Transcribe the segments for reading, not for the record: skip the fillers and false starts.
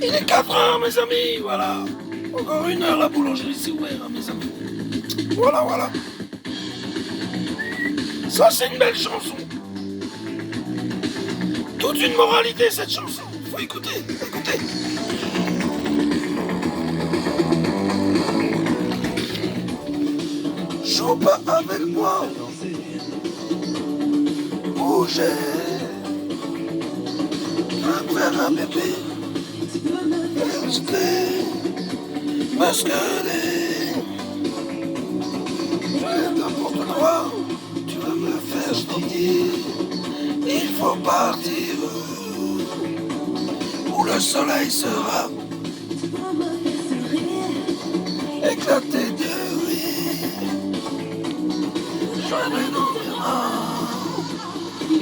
Il est 4 heures, mes amis, voilà. Encore 1 heure, la boulangerie c'est ouvert, hein, mes amis. Voilà, voilà. Ça, c'est une belle chanson. Toute une moralité, cette chanson. Faut écouter, écoutez. Joue pas avec moi. Bougez. Je vais me faire un bébé. Musclé. N'importe quoi. Tu vas me faire sortir. Il faut partir où le soleil sera éclaté de rire. Je vais dormir,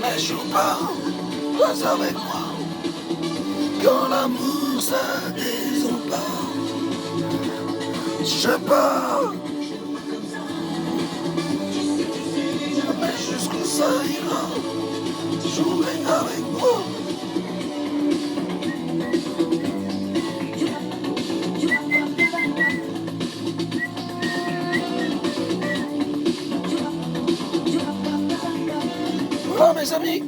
mais joue pas avec moi. Quand l'amour ça désempare, je pars. Mais jusqu'où ça ira, jouer avec moi. Voilà mes amis.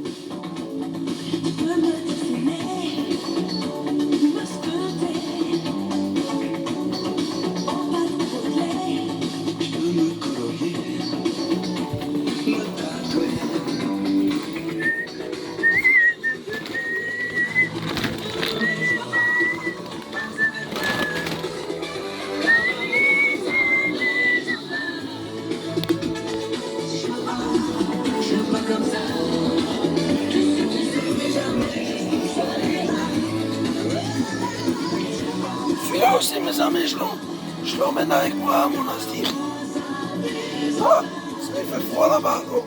Celui-là aussi mes amis, je l'emmène avec moi à mon asile. Ah, ça fait froid là-bas. Oh.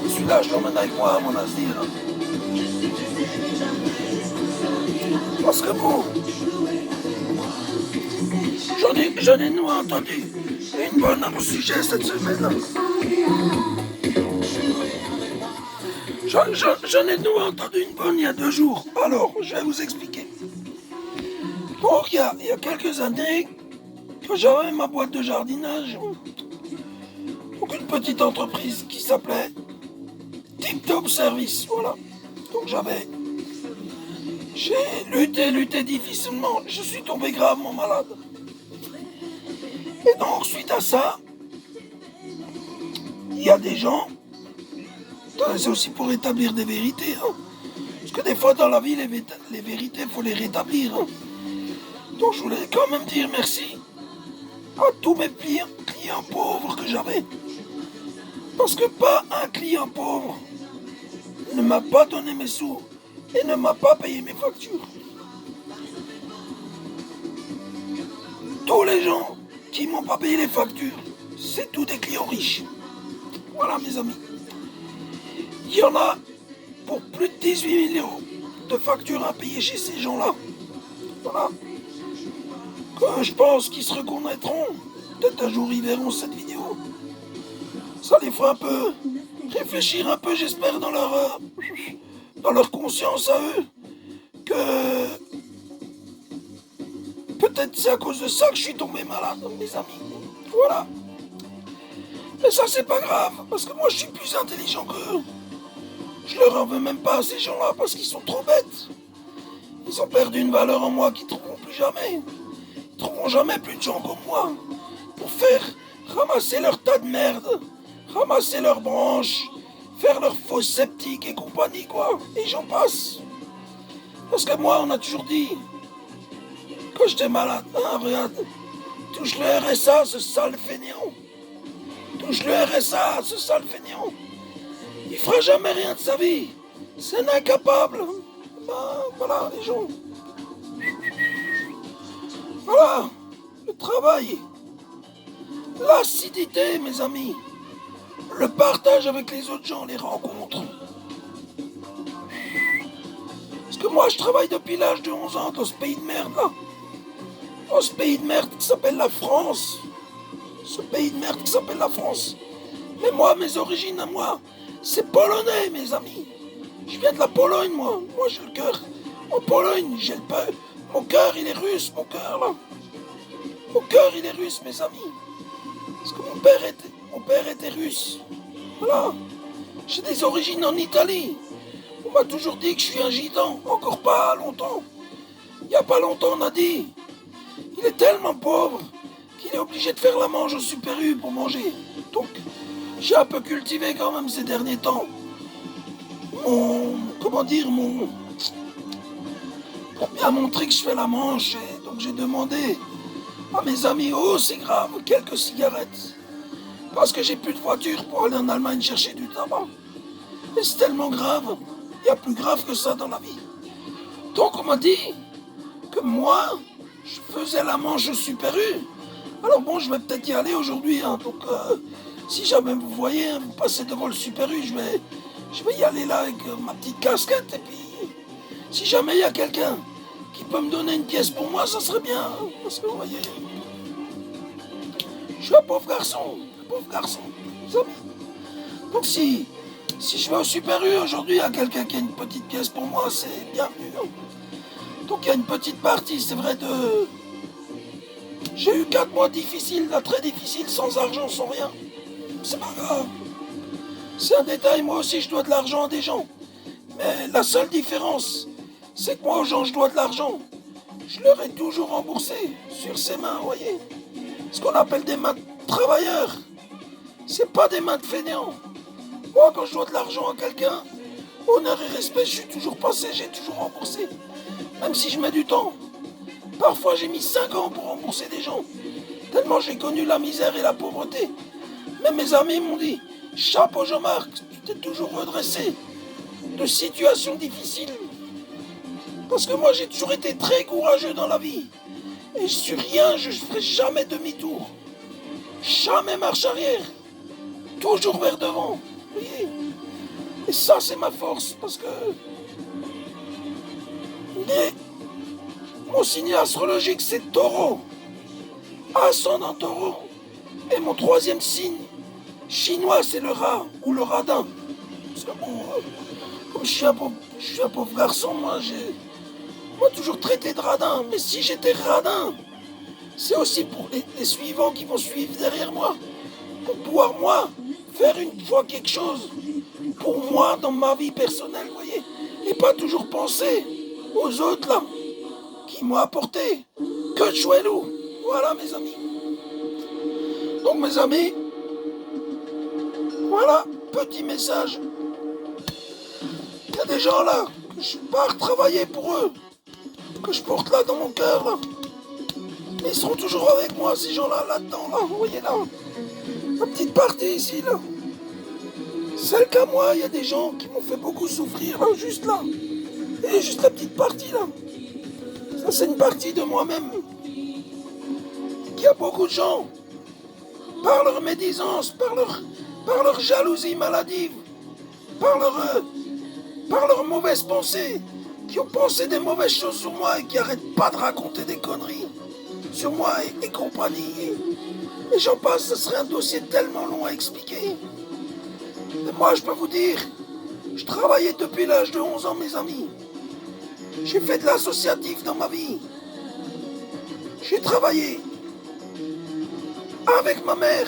Celui-là je l'emmène avec moi à mon asile. Parce que bon, j'en ai nous entendu une bonne à mon sujet cette semaine. J'en ai nous entendu une bonne il y a 2 jours. Alors, je vais vous expliquer. Donc, il y a quelques années, quand j'avais ma boîte de jardinage, donc une petite entreprise qui s'appelait Tip Top Service, voilà. Donc j'ai lutté difficilement, je suis tombé gravement malade. Et donc, suite à ça, il y a des gens, c'est aussi pour rétablir des vérités, hein. Parce que des fois dans la vie, les vérités, il faut les rétablir, hein. Donc je voulais quand même dire merci à tous mes clients pauvres que j'avais. Parce que pas un client pauvre ne m'a pas donné mes sous et ne m'a pas payé mes factures. Tous les gens qui m'ont pas payé les factures, c'est tous des clients riches. Voilà mes amis. Il y en a pour plus de 18 000 euros de factures à payer chez ces gens-là. Voilà. Que je pense qu'ils se reconnaîtront. Peut-être un jour ils verront cette vidéo. Ça les fera un peu réfléchir un peu, j'espère, dans leur conscience à eux. Que peut-être c'est à cause de ça que je suis tombé malade, mes amis. Voilà. Mais ça c'est pas grave, parce que moi je suis plus intelligent qu'eux. Je leur en veux même pas à ces gens-là parce qu'ils sont trop bêtes. Ils ont perdu une valeur en moi qu'ils ne trouveront plus jamais. Ils ne trouveront jamais plus de gens comme moi pour faire ramasser leur tas de merde, ramasser leurs branches, faire leurs fosses sceptiques et compagnie, quoi. Et j'en passe. Parce que moi, on a toujours dit, quand j'étais malade, hein, regarde, touche le RSA, ce sale fainéant. Touche le RSA, ce sale fainéant. Il fera jamais rien de sa vie. C'est un incapable. Ben, voilà, les gens. Voilà, le travail, l'acidité, mes amis, le partage avec les autres gens, les rencontres. Parce que moi, je travaille depuis l'âge de 11 ans dans ce pays de merde, là. Dans ce pays de merde qui s'appelle la France. Ce pays de merde qui s'appelle la France. Mais moi, mes origines à moi, c'est polonais, mes amis. Je viens de la Pologne, moi. Moi, j'ai le cœur. En Pologne, j'ai le peur. Mon cœur, il est russe, mon cœur, là. Mon cœur, il est russe, mes amis. Parce que mon père était russe. Voilà. J'ai des origines en Italie. On m'a toujours dit que je suis un gitan. Encore pas longtemps. Il n'y a pas longtemps, on a dit. Il est tellement pauvre qu'il est obligé de faire la manche au Super U pour manger. Donc, j'ai un peu cultivé quand même ces derniers temps. Pour bien montrer que je fais la manche. Et donc, j'ai demandé à mes amis, oh, c'est grave, quelques cigarettes. Parce que j'ai plus de voiture pour aller en Allemagne chercher du tabac. Et c'est tellement grave. Il y a plus grave que ça dans la vie. Donc, on m'a dit que moi, je faisais la manche au Super U. Alors bon, je vais peut-être y aller aujourd'hui. Hein. Donc, si jamais vous voyez, vous passez devant le Super U, je vais y aller là avec ma petite casquette. Et puis, si jamais il y a quelqu'un qui peut me donner une pièce pour moi, ça serait bien. Hein. Parce que vous voyez, je suis un pauvre garçon. Les amis. Donc si je vais au Super U aujourd'hui, il y a quelqu'un qui a une petite pièce pour moi, c'est bienvenu. Hein. Donc il y a une petite partie, c'est vrai, j'ai eu 4 mois difficiles, là, très difficiles, sans argent, sans rien. C'est pas grave. C'est un détail, moi aussi je dois de l'argent à des gens. Mais la seule différence, c'est que moi aux gens je dois de l'argent. Je leur ai toujours remboursé sur ces mains, vous voyez. Ce qu'on appelle des mains de travailleurs. C'est pas des mains de fainéants. Moi quand je dois de l'argent à quelqu'un, honneur et respect, je suis toujours passé, j'ai toujours remboursé. Même si je mets du temps. Parfois j'ai mis 5 ans pour rembourser des gens. Tellement j'ai connu la misère et la pauvreté. Même mes amis m'ont dit, chapeau Jean-Marc, tu t'es toujours redressé de situations difficiles. Parce que moi j'ai toujours été très courageux dans la vie. Et sur rien, je ne ferai jamais demi-tour. Jamais marche arrière. Toujours vers devant. Vous voyez ? Et ça c'est ma force. Parce que mon signe astrologique, c'est Taureau. Ascendant Taureau. Et mon 3e signe chinois, c'est le rat ou le radin. Parce que bon, comme je suis un pauvre garçon, moi, j'ai toujours traité de radin. Mais si j'étais radin, c'est aussi pour les suivants qui vont suivre derrière moi. Pour pouvoir, moi, faire une fois quelque chose. Pour moi, dans ma vie personnelle, vous voyez. Et pas toujours penser aux autres, là. Qui m'ont apporté que de chouelou. Voilà mes amis. Donc mes amis, voilà, petit message. Il y a des gens là, que je pars travailler pour eux, que je porte là dans mon cœur là. Mais ils seront toujours avec moi, ces gens-là, là-dedans, là, vous voyez là. La petite partie ici, là. Celle qu'à moi, il y a des gens qui m'ont fait beaucoup souffrir, là, juste là. Et juste la petite partie là. Ça, c'est une partie de moi-même. Qu'il y a beaucoup de gens, par leur médisance, par leur jalousie maladive, par leur mauvaise pensée, qui ont pensé des mauvaises choses sur moi et qui arrêtent pas de raconter des conneries sur moi et compagnie. Et j'en passe, ce serait un dossier tellement long à expliquer. Mais moi, je peux vous dire, je travaillais depuis l'âge de 11 ans, mes amis. J'ai fait de l'associatif dans ma vie. J'ai travaillé avec ma mère,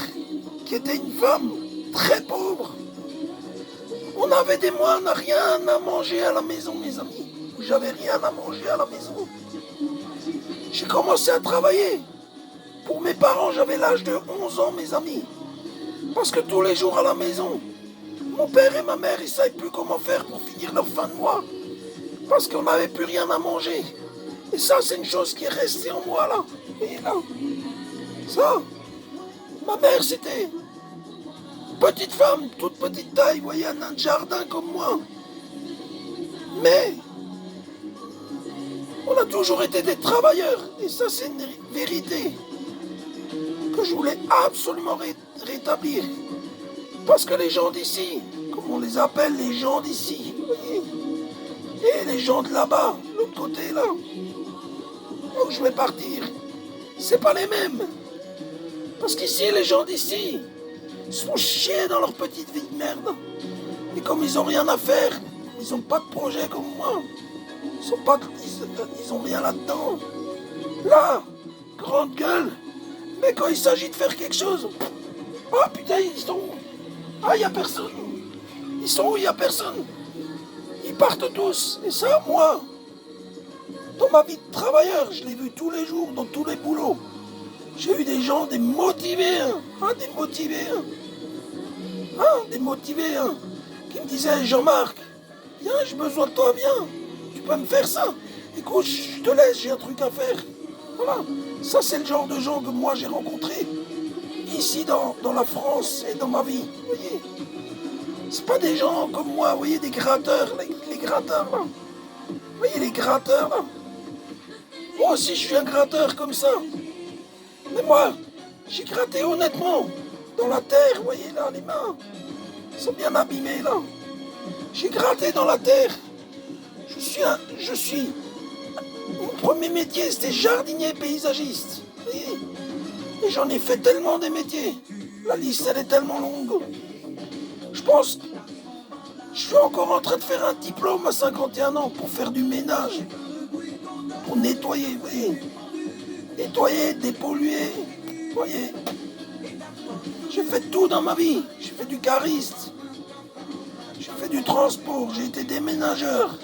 qui était une femme très pauvre. On avait des mois, on n'a rien à manger à la maison, mes amis. J'avais rien à manger à la maison. J'ai commencé à travailler. Pour mes parents, j'avais l'âge de 11 ans, mes amis. Parce que tous les jours à la maison, mon père et ma mère, ils ne savaient plus comment faire pour finir leur fin de mois. Parce qu'on n'avait plus rien à manger. Et ça, c'est une chose qui est restée en moi, là. Et là, ça, ma mère, c'était une petite femme, toute petite taille, vous voyez, un nain de jardin comme moi. Mais on a toujours été des travailleurs. Et ça, c'est une vérité que je voulais absolument rétablir. Parce que les gens d'ici, comme on les appelle, les gens d'ici, vous voyez, et les gens de là-bas, l'autre côté, là, où je vais partir, c'est pas les mêmes. Parce qu'ici, les gens d'ici sont chiés dans leur petite vie de merde. Et comme ils ont rien à faire, ils ont pas de projet comme moi. Ils ont rien là-dedans. Là, grande gueule. Mais quand il s'agit de faire quelque chose, ah putain, ils sont où? Ah, y a personne. Ils sont où? Y a personne. Ils partent tous. Et ça, moi, dans ma vie de travailleur, je l'ai vu tous les jours, dans tous les boulots. J'ai eu des gens, des motivés, des motivés, qui me disaient, Jean-Marc, viens, j'ai besoin de toi, viens, tu peux me faire ça. Écoute, je te laisse, j'ai un truc à faire. Voilà, ça c'est le genre de gens que moi j'ai rencontrés ici dans la France et dans ma vie, vous voyez. C'est pas des gens comme moi, vous voyez, des gratteurs, les gratteurs là. Vous voyez les gratteurs là. Moi aussi je suis un gratteur comme ça. Mais moi, j'ai gratté honnêtement, dans la terre, vous voyez là, les mains sont bien abîmées là. J'ai gratté dans la terre. Je suis. Mon premier métier, c'était jardinier paysagiste. Vous voyez. Et j'en ai fait tellement des métiers. La liste, elle est tellement longue. Je pense, je suis encore en train de faire un diplôme à 51 ans pour faire du ménage. Pour nettoyer, vous voyez. Nettoyer, dépolluer, vous voyez. J'ai fait tout dans ma vie. J'ai fait du cariste. J'ai fait du transport. J'ai été déménageur.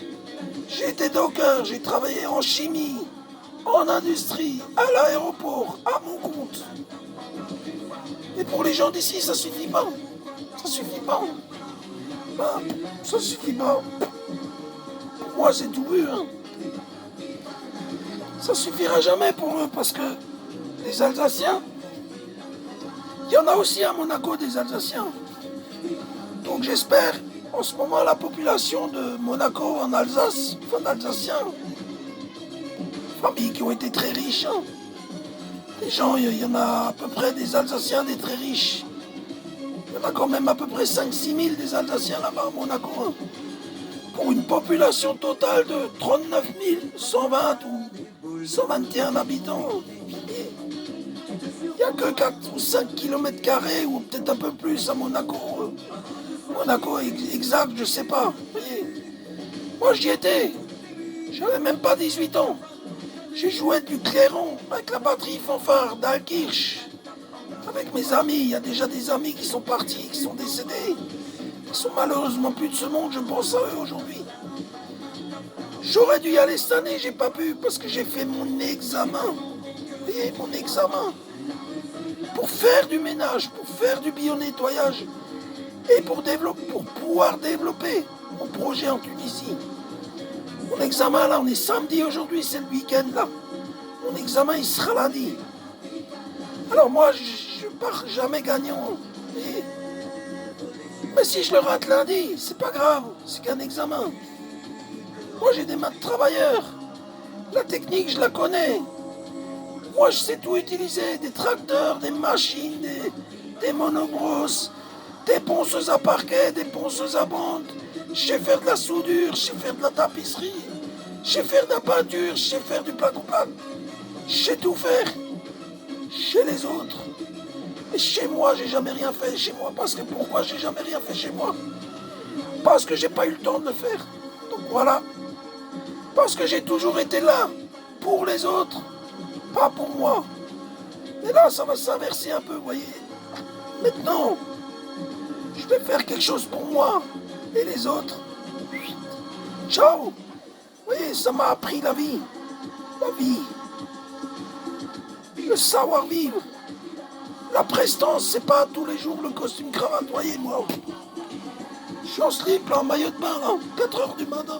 J'ai été docker. J'ai travaillé en chimie, en industrie, à l'aéroport, à mon compte. Et pour les gens d'ici, ça suffit pas. Ça suffit pas. Ben, ça suffit pas. Pour moi, c'est tout vu, Ça suffira jamais pour eux parce que les Alsaciens, il y en a aussi à Monaco des Alsaciens. Donc j'espère, en ce moment, la population de Monaco en Alsace, enfin d'Alsaciens, familles qui ont été très riches. Les gens, il y en a à peu près des Alsaciens, des très riches. Il y en a quand même à peu près 5-6 000 des Alsaciens là-bas à Monaco. Pour une population totale de 39 120 ou 121 habitants. Il n'y a que 4 ou 5 km² ou peut-être un peu plus à Monaco. Monaco exact, je sais pas. Moi j'y étais. J'avais même pas 18 ans. J'ai joué du clairon avec la batterie fanfare d'Alkirch. Avec mes amis, il y a déjà des amis qui sont partis, qui sont décédés. Qui sont malheureusement plus de ce monde, je pense à eux aujourd'hui. J'aurais dû y aller cette année, j'ai pas pu parce que j'ai fait mon examen. Vous voyez, mon examen. Pour faire du ménage, pour faire du bio-nettoyage et pour pouvoir développer mon projet en Tunisie. Mon examen là, on est samedi aujourd'hui, c'est le week-end là. Mon examen il sera lundi. Alors moi je pars jamais gagnant. Mais si je le rate lundi, c'est pas grave, c'est qu'un examen. Moi j'ai des mains de travailleur. La technique je la connais. Moi je sais tout utiliser, des tracteurs, des machines, des monobrosses, des ponceuses à parquet, des ponceuses à bande. Je sais faire de la soudure, je sais faire de la tapisserie, je sais faire de la peinture, je sais faire du placo-plaque. Je sais tout faire. Chez les autres. Et chez moi, j'ai jamais rien fait chez moi. Parce que pourquoi j'ai jamais rien fait chez moi? Parce que j'ai pas eu le temps de le faire. Donc voilà. Parce que j'ai toujours été là. Pour les autres. Pas pour moi. Et là, ça va s'inverser un peu, vous voyez. Maintenant, je vais faire quelque chose pour moi. Et les autres. Ciao. Vous voyez, ça m'a appris la vie. La vie. Le savoir-vivre. La prestance, c'est pas tous les jours le costume cravate, voyez, moi. Je suis en slip, là, en maillot de bain, là, 4h du matin.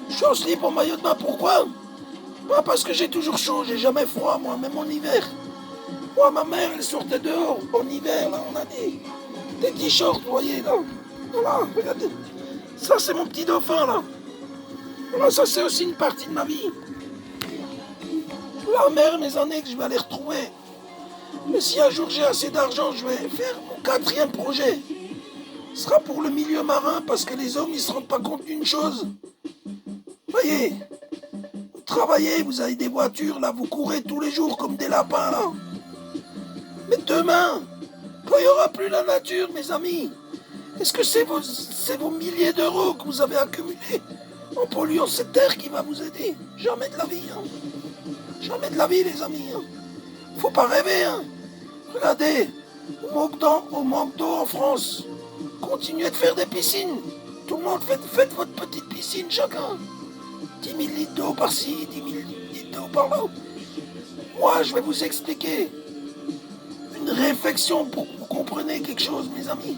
Je suis en slip, en maillot de bain, pourquoi? Pas parce que j'ai toujours chaud, j'ai jamais froid, moi, même en hiver. Moi, ma mère, elle sortait dehors, en hiver, là, on a des t-shirts, vous voyez, là. Voilà, regardez. Ça, c'est mon petit dauphin, là. Voilà, ça, c'est aussi une partie de ma vie. La mer, mes années que je vais aller retrouver. Mais si un jour j'ai assez d'argent, je vais faire mon 4e projet. Ce sera pour le milieu marin parce que les hommes, ils se rendent pas compte d'une chose. Voyez, vous travaillez, vous avez des voitures, là, vous courez tous les jours comme des lapins, là. Mais demain, quand il n'y aura plus la nature, mes amis, Est-ce que c'est vos milliers d'euros que vous avez accumulés en polluant cette terre qui va vous aider? Jamais de la vie, hein. Jamais de la vie, les amis, hein. Faut pas rêver, hein. Regardez, au manque d'eau en France. Continuez de faire des piscines. Tout le monde, faites votre petite piscine chacun. 10 000 litres d'eau par-ci, 10 000 litres d'eau par-là. Moi, je vais vous expliquer une réflexion pour que vous compreniez quelque chose, mes amis.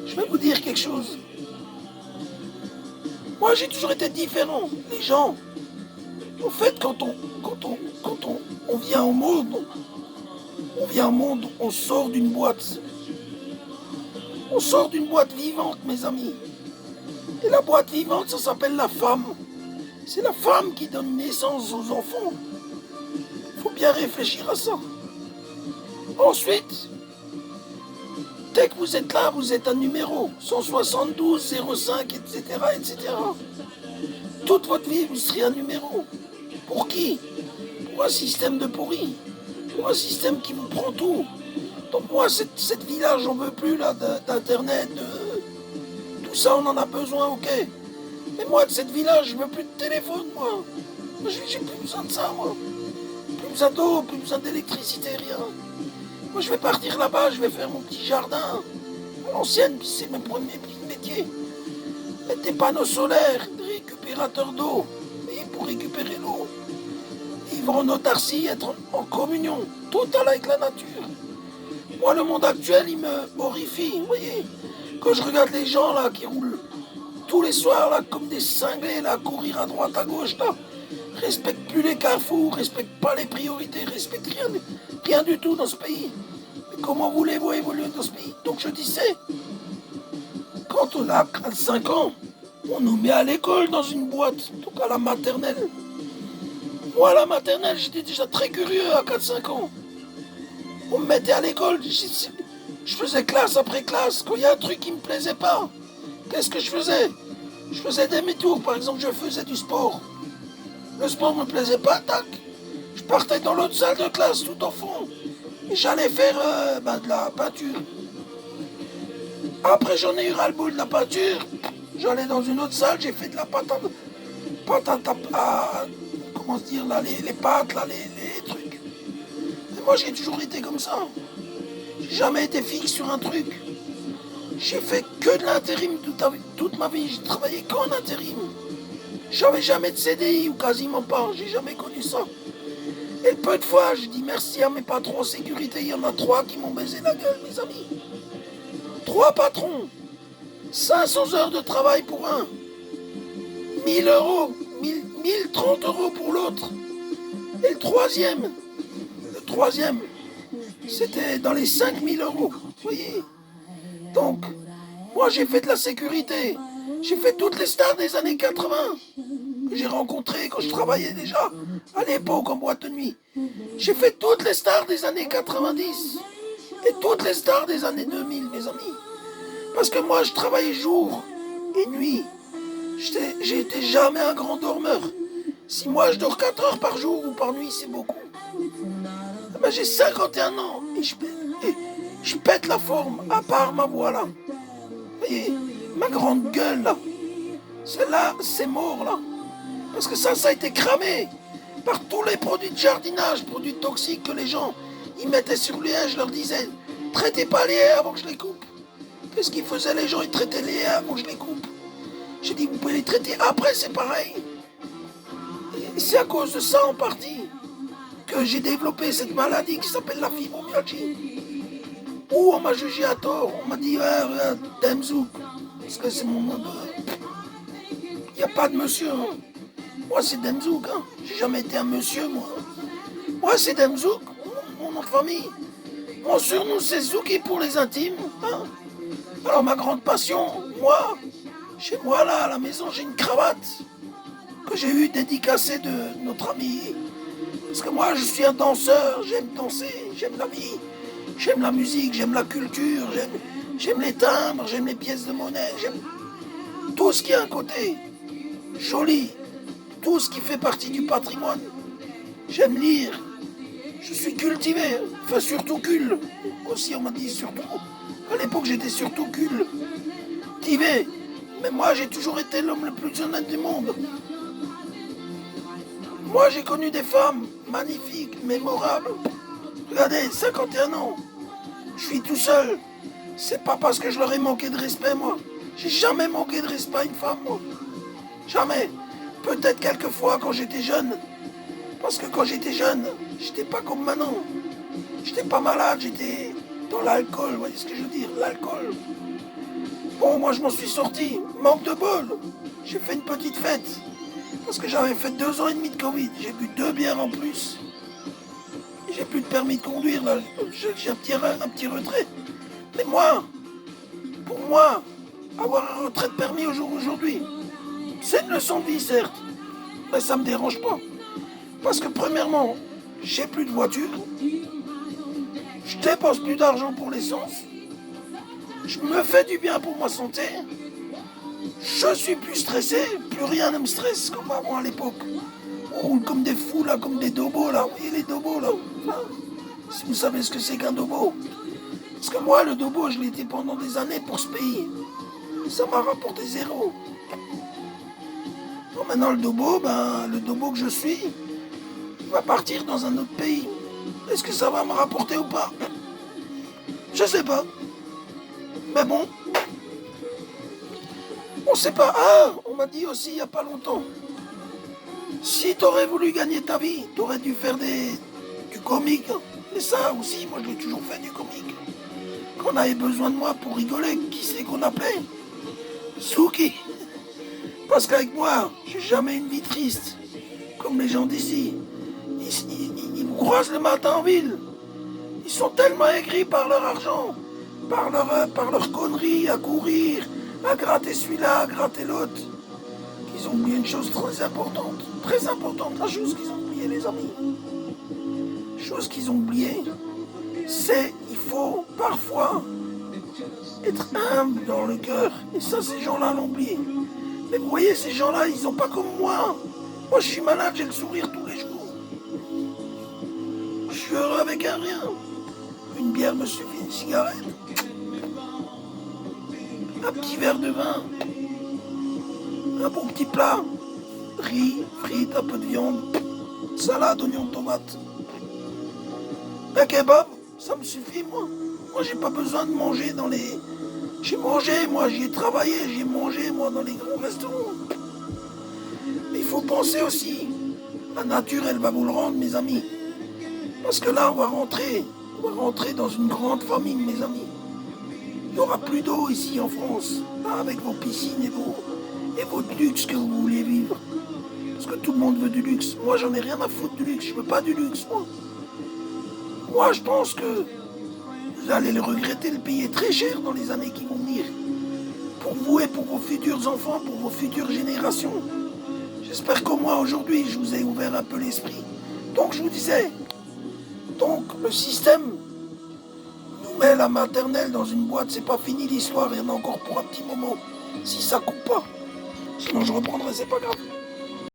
Je vais vous dire quelque chose. Moi, j'ai toujours été différent. Les gens, en fait, quand on vient au monde, on sort d'une boîte. On sort d'une boîte vivante, mes amis. Et la boîte vivante, ça s'appelle la femme. C'est la femme qui donne naissance aux enfants. Il faut bien réfléchir à ça. Ensuite, dès que vous êtes là, vous êtes un numéro. 172, 05, etc., etc. Toute votre vie, vous serez un numéro. Pour qui? Pour un système de pourri. Pour un système qui vous prend tout. Donc moi, cette vie-là, j'en veux plus, là, d'internet, tout ça, on en a besoin, ok. Mais moi, de cette vie-là, je veux plus de téléphone, moi. J'ai plus besoin de ça, moi. Plus besoin d'eau, plus besoin d'électricité, rien. Moi, je vais partir là-bas, je vais faire mon petit jardin. À l'ancienne, puis c'est mon premier métier. Mettre des panneaux solaires, des récupérateurs d'eau. Et pour récupérer l'eau. Vivre en autarcie, être en communion totale avec la nature. Moi, le monde actuel, il me horrifie, vous voyez. Quand je regarde les gens, là, qui roulent tous les soirs, là, comme des cinglés, là, courir à droite, à gauche, là, respectent plus les carrefours, respectent pas les priorités, respectent rien du tout dans ce pays. Mais comment voulez-vous évoluer dans ce pays? Donc, je disais, quand on a 5 ans, on nous met à l'école dans une boîte, donc à la maternelle. Moi, à la maternelle, j'étais déjà très curieux à 4-5 ans. On me mettait à l'école, je faisais classe après classe. Quand il y a un truc qui me plaisait pas, qu'est-ce que je faisais? Je faisais demi-tour, par exemple, je faisais du sport. Le sport me plaisait pas, tac. Je partais dans l'autre salle de classe, tout au fond. Et j'allais faire de la peinture. Après, j'en ai eu ras-le-bol de la peinture. J'allais dans une autre salle, j'ai fait de la pâte à comment se dire, là, les pâtes, là, les trucs. Moi, j'ai toujours été comme ça. J'ai jamais été fixe sur un truc. J'ai fait que de l'intérim toute ma vie. J'ai travaillé qu'en intérim. J'avais jamais de CDI ou quasiment pas. J'ai jamais connu ça. Et le peu de fois, je dis merci à mes patrons en sécurité. Il y en a 3 qui m'ont baisé la gueule, mes amis. 3 patrons. 500 heures de travail pour un. 1000 euros. 1030 euros pour l'autre. Et le troisième, c'était dans les 5000 euros. Vous voyez? Donc, moi j'ai fait de la sécurité. J'ai fait toutes les stars des années 80 que j'ai rencontrées quand je travaillais déjà à l'époque en boîte de nuit. J'ai fait toutes les stars des années 90 et toutes les stars des années 2000, mes amis. Parce que moi je travaillais jour et nuit. J'ai été jamais un grand dormeur. Si moi je dors 4 heures par jour ou par nuit, c'est beaucoup. Ben, j'ai 51 ans et je pète la forme, à part ma voix là. Vous voyez, ma grande gueule là. Celle-là, c'est mort là. Parce que ça a été cramé par tous les produits de jardinage, produits toxiques que les gens ils mettaient sur les haies. Je leur disais, traitez pas les haies avant que je les coupe. Qu'est-ce qu'ils faisaient les gens? Ils traitaient les haies avant que je les coupe. J'ai dit, vous pouvez les traiter après, c'est pareil. Et c'est à cause de ça en partie que j'ai développé cette maladie qui s'appelle la fibromyalgie. Ou on m'a jugé à tort, on m'a dit, regarde, Demzouk, parce que c'est mon nom de... Il n'y a pas de monsieur, hein. Moi c'est Demzouk, hein. J'ai jamais été un monsieur, moi. Moi c'est Demzouk, mon nom de famille. Mon surnom c'est Zouki pour les intimes, hein. Alors ma grande passion, moi, chez moi là, à la maison, j'ai une cravate que j'ai eu dédicacée de notre ami. Parce que moi, je suis un danseur, j'aime danser, j'aime la vie, j'aime la musique, j'aime la culture, j'aime les timbres, j'aime les pièces de monnaie, j'aime tout ce qui a un côté joli, tout ce qui fait partie du patrimoine. J'aime lire, je suis cultivé, enfin surtout aussi on m'a dit surtout, À l'époque, j'étais surtout cultivé. Mais moi, j'ai toujours été l'homme le plus honnête du monde. Moi, j'ai connu des femmes magnifiques, mémorables. Regardez, 51 ans. Je suis tout seul. C'est pas parce que je leur ai manqué de respect, moi. J'ai jamais manqué de respect à une femme, moi. Jamais. Peut-être quelques fois quand j'étais jeune. Parce que quand j'étais jeune, j'étais pas comme maintenant. J'étais pas malade, j'étais dans l'alcool, vous voyez ce que je veux dire, l'alcool. Bon, moi je m'en suis sorti, manque de bol. J'ai fait une petite fête. Parce que j'avais fait 2 ans et demi de Covid. J'ai bu 2 bières en plus. J'ai plus de permis de conduire, là. J'ai un petit retrait. Mais moi, pour moi, avoir un retrait de permis au jour d'aujourd'hui, c'est une leçon de vie, certes. Mais ça me dérange pas. Parce que premièrement, j'ai plus de voiture. Je dépense plus d'argent pour l'essence. Je me fais du bien pour ma santé. Je suis plus stressé. Plus rien ne me stresse comme avant à l'époque. On roule comme des fous là, comme des dobos là. Vous voyez les dobos là. Enfin, si vous savez ce que c'est qu'un dobo. Parce que moi, le dobo, je l'ai été pendant des années pour ce pays. Ça m'a rapporté 0. Bon, maintenant, le dobo que je suis, il va partir dans un autre pays. Est-ce que ça va me rapporter ou pas? Je sais pas. Mais bon, on sait pas. Ah, on m'a dit aussi il y a pas longtemps. Si t'aurais voulu gagner ta vie, t'aurais dû faire du comique. Et ça aussi, moi je l'ai toujours fait du comique. Quand on avait besoin de moi pour rigoler, qui c'est qu'on appelait? Souki. Parce qu'avec moi, j'ai jamais une vie triste. Comme les gens d'ici. Ils me croisent le matin en ville. Ils sont tellement aigris par leur argent, par leur connerie à courir, à gratter celui-là, à gratter l'autre, qu'ils ont oublié une chose très importante. Très importante, la chose qu'ils ont oubliée, les amis. Chose qu'ils ont oubliée, c'est il faut parfois être humble dans le cœur. Et ça, ces gens-là l'ont oublié. Mais vous voyez, ces gens-là, ils sont pas comme moi. Moi, je suis malade, j'ai le sourire tous les jours. Je suis heureux avec un rien. Une bière me suffit, une cigarette. Un petit verre de vin. Un bon petit plat. Riz, frites, un peu de viande. Salade, oignons, tomates. Un kebab, ça me suffit, moi. Moi, j'ai pas besoin de manger dans les... J'ai mangé, moi, j'y ai travaillé, j'ai mangé, moi, dans les grands restaurants. Mais il faut penser aussi. La nature, elle va vous le rendre, mes amis. Parce que là, on va rentrer dans une grande famine, mes amis. Il n'y aura plus d'eau ici en France, là, avec vos piscines et votre luxe que vous voulez vivre. Parce que tout le monde veut du luxe. Moi, j'en ai rien à foutre du luxe. Je veux pas du luxe, moi. Moi, je pense que vous allez le regretter, le payer très cher dans les années qui vont venir. Pour vous et pour vos futurs enfants, pour vos futures générations. J'espère qu'au moins aujourd'hui, je vous ai ouvert un peu l'esprit. Donc, je vous disais... Donc, le système nous met la maternelle dans une boîte. C'est pas fini l'histoire, il y en a encore pour un petit moment. Si ça coupe pas. Sinon, je reprendrai, c'est pas grave.